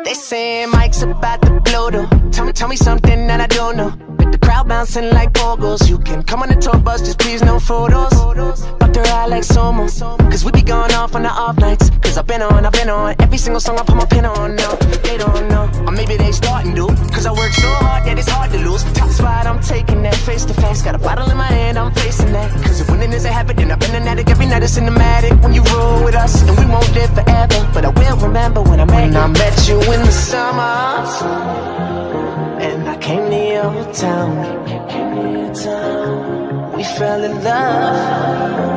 They saying Mike's about to blow though. Tell me something that I don't know. With the crowd bouncing like bogles. You can come on the tour bus, just please no photos. Up the ride like Somo, cause we be going off on the off nights. Cause I've been on every single song I put my pen on. No, they don't know, or maybe they starting to. Cause I work so hard that it's hard to lose. Top spot, I'm taking that face to face. Got a bottle in my hand, I'm facing that. Cause if winning is a habit, then I've been an addict. Every night it's cinematic when you roll with us. And we won't live forever, but I will remember when I met you in the summer. And I came to your town. We fell in love,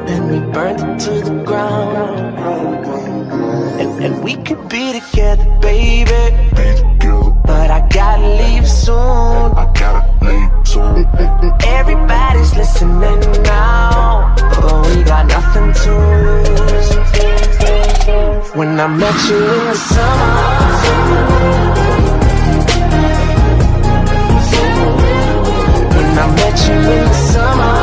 then we burned it to the ground. And we could be together, baby, but I gotta leave soon. Everybody's listening now, but we got nothing to lose. When I met you in the summer, I met you in the summer.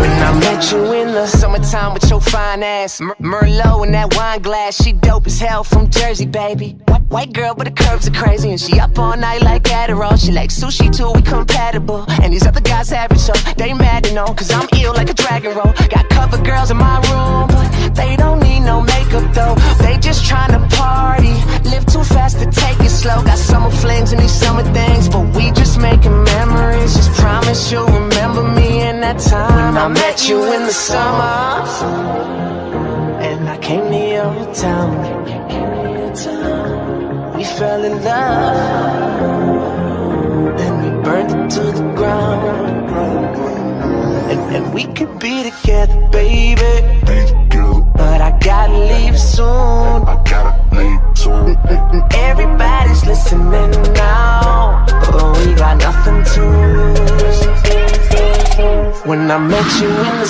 When I met you in the summertime with your fine ass, Merlot in that wine glass. She dope as hell from Jersey, baby. White girl, but the curves are crazy. And she up all night like Adderall. She like sushi too, we compatible. And these other guys average, so they mad to know. Cause I'm ill like a dragon roll. Got cover girls in my room, but they don't need no makeup though. They just tryna party, live too fast to take it slow. Got summer flings and these summer things, but we just making memories. Just promise you'll remember me in that time when I met you in the summer. And I came to your town. We fell in love, then we burned it to the ground. And we could be together, baby, but I gotta leave soon. Everybody's listening now, but we got nothing to lose. When I met you in the